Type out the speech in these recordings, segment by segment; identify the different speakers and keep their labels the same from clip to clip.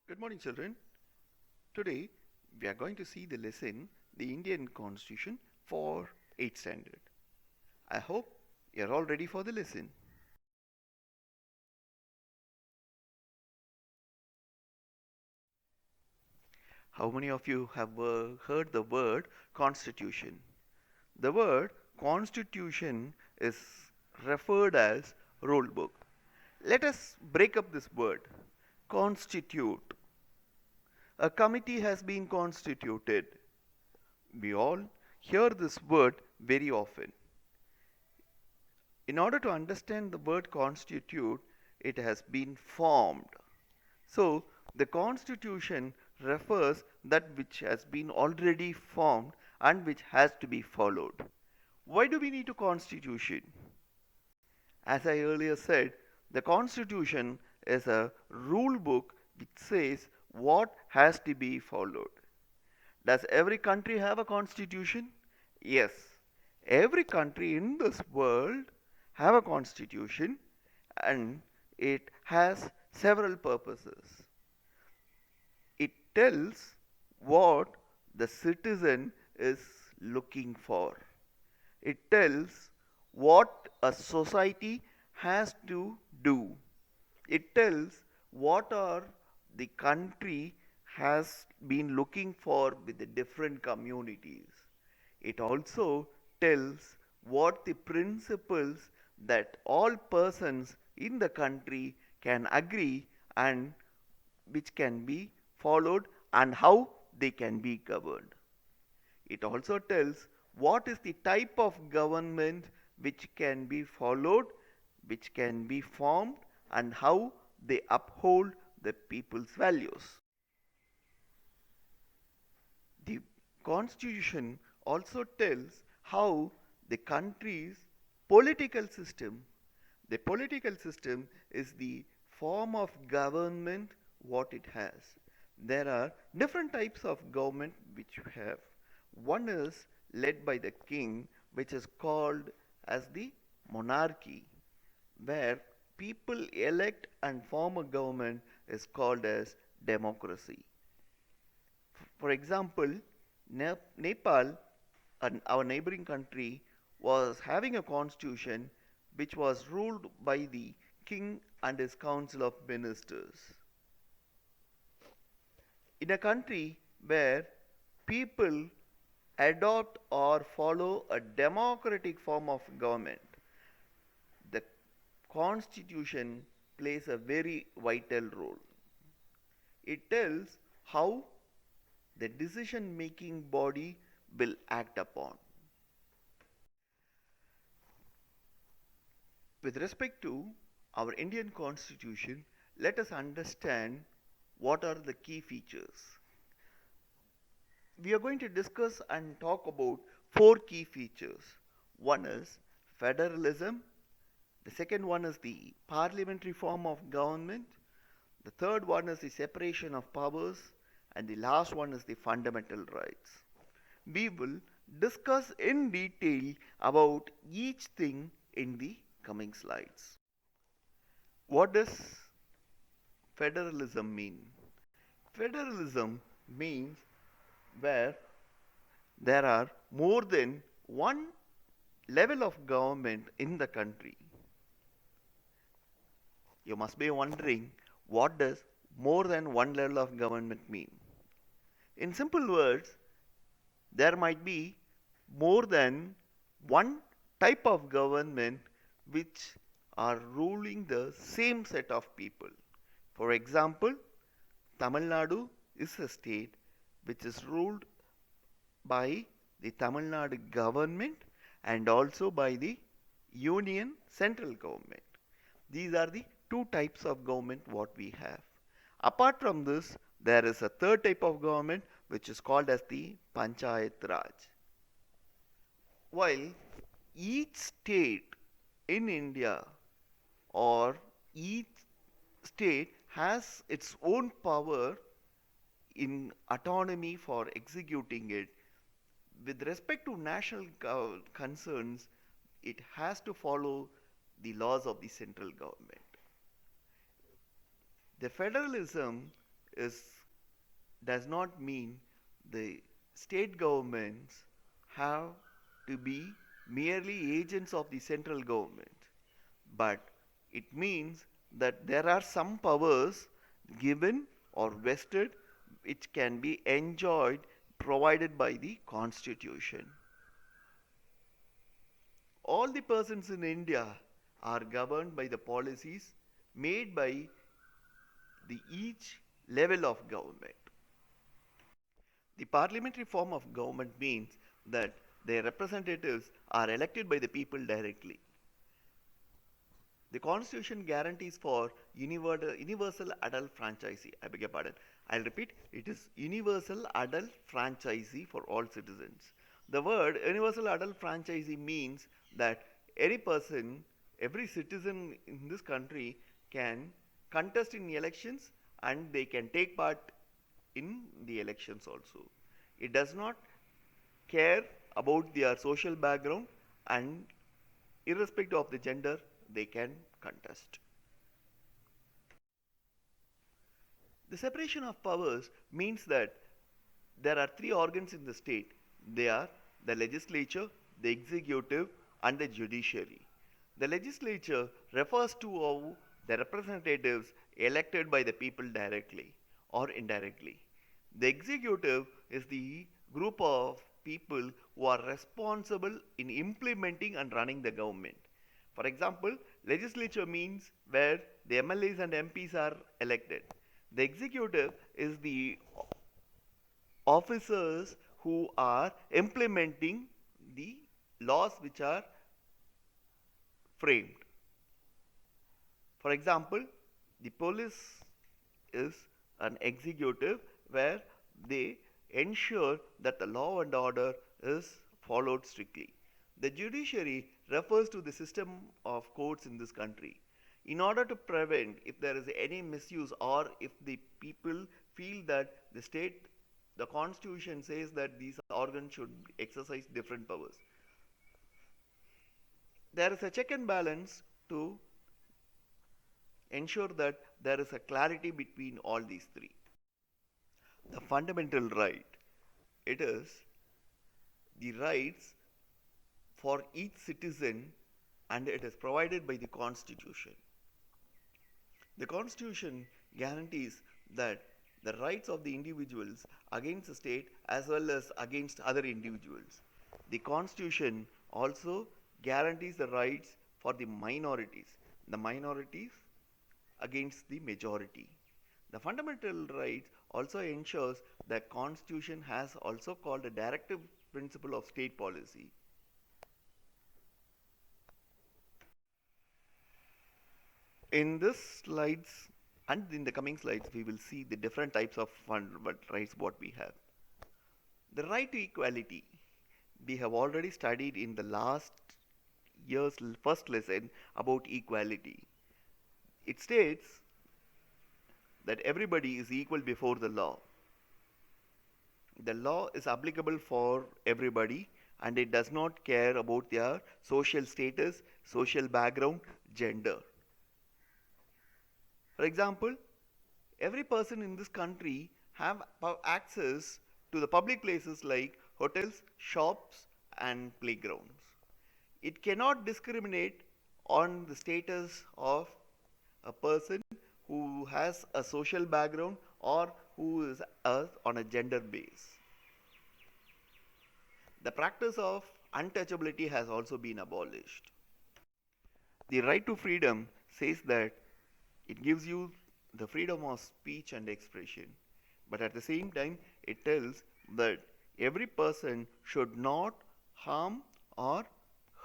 Speaker 1: Good morning, children. Today we are going to see the lesson, the Indian Constitution for 8th standard. I hope you are all ready for the lesson. How many of you have heard the word Constitution? The word Constitution is referred as rule book. Let us break up this word. Constitute. A committee has been constituted. We all hear this word very often. In order to understand the word constitute, it has been formed. So, the constitution refers that which has been already formed and which has to be followed. Why do we need a constitution? As I earlier said, the constitution is a rule book which says what has to be followed. Does every country have a constitution? Yes. Every country in this world have a constitution and it has several purposes. It tells what the citizen is looking for. It tells what a society has to do. It tells what are the country has been looking for with the different communities. It also tells what the principles that all persons in the country can agree and which can be followed and how they can be governed. It also tells what is the type of government which can be followed, which can be formed, and how they uphold the people's values. The constitution also tells how the country's political system is the form of government what it has. There are different types of government which you have. One is led by the king, which is called as the monarchy, where people elect and form a government is called as democracy. For example, Nepal, our neighboring country, was having a constitution which was ruled by the king and his council of ministers. In a country where people adopt or follow a democratic form of government, the constitution plays a very vital role. It tells how the decision making body will act upon. With respect to our Indian constitution, let us understand what are the key features. We are going to discuss and talk about four key features. One is federalism, the second one is the parliamentary form of government, the third one is the separation of powers, and the last one is the fundamental rights. We will discuss in detail about each thing in the coming slides. What does federalism mean? Federalism means where there are more than one level of government in the country. You must be wondering, what does more than one level of government mean? In simple words, there might be more than one type of government which are ruling the same set of people. For example, Tamil Nadu is a state which is ruled by the Tamil Nadu government and also by the union central government. These are the two types of government what we have. Apart from this, there is a third type of government which is called as the Panchayat Raj. While each state in India or each state has its own power in autonomy for executing it, with respect to national concerns, it has to follow the laws of the central government. The federalism is does not mean the state governments have to be merely agents of the central government, but it means that there are some powers given or vested which can be enjoyed provided by the constitution. All the persons in India are governed by the policies made by the each level of government. The parliamentary form of government means that their representatives are elected by the people directly. The constitution guarantees for universal adult franchisee. I beg your pardon. I'll repeat, it is universal adult franchisee for all citizens. The word universal adult franchisee means that any person, every citizen in this country can contest in elections and they can take part in the elections also. It does not care about their social background, and irrespective of the gender, they can contest. The separation of powers means that there are three organs in the state. They are the legislature, the executive, and the judiciary. The legislature refers to the representatives elected by the people directly or indirectly. The executive is the group of people who are responsible in implementing and running the government. For example, legislature means where the MLAs and MPs are elected. The executive is the officers who are implementing the laws which are framed. For example, the police is an executive where they ensure that the law and order is followed strictly. The judiciary refers to the system of courts in this country. In order to prevent if there is any misuse, or if the people feel that the constitution says that these organs should exercise different powers, there is a check and balance to ensure that there is a clarity between all these three. The fundamental right, it is the rights for each citizen, and it is provided by the constitution. The constitution guarantees that the rights of the individuals against the state as well as against other individuals. The constitution also guarantees the rights for the minorities against the majority. The fundamental rights also ensures that constitution has also called a directive principle of state policy. In this slides and in the coming slides, we will see the different types of fundamental rights what we have. The right to equality, we have already studied in the last year's first lesson about equality. It states that everybody is equal before the law. The law is applicable for everybody, and it does not care about their social status, social background, gender. For example, every person in this country have access to the public places like hotels, shops, and playgrounds. It cannot discriminate on the status of a person who has a social background or who is on a gender base. The practice of untouchability has also been abolished. The right to freedom says that it gives you the freedom of speech and expression, but at the same time it tells that every person should not harm or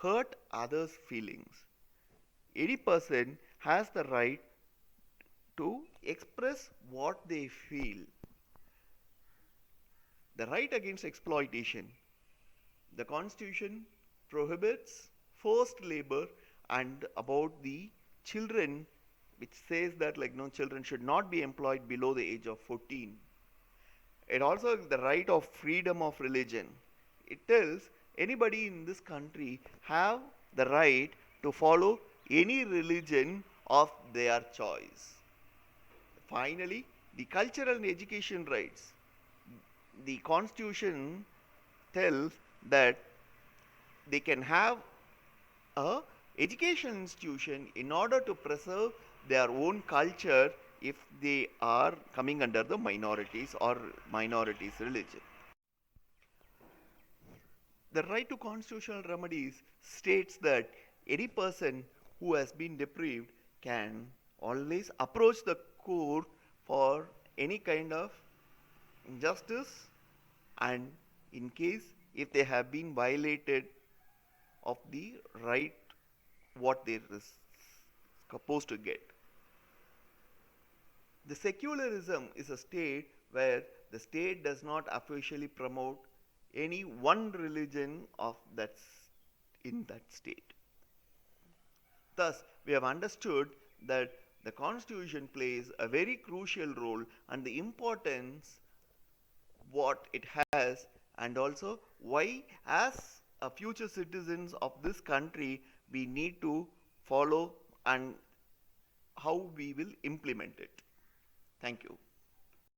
Speaker 1: hurt others' feelings. Any person has the right to express what they feel. The right against exploitation. The constitution prohibits forced labor, and about the children, which says that no children should not be employed below the age of 14. It also the right of freedom of religion. It tells anybody in this country have the right to follow any religion of their choice. Finally, The cultural and education rights. The constitution tells that they can have a education institution in order to preserve their own culture if they are coming under the minorities or minorities religion. The right to constitutional remedies states that any person who has been deprived can always approach the court for any kind of injustice, and in case if they have been violated of the right what they are supposed to get. The secularism is a state where the state does not officially promote any one religion of that in that state. Thus, we have understood that the constitution plays a very crucial role and the importance what it has, and also why as a future citizens of this country we need to follow and how we will implement it. Thank you.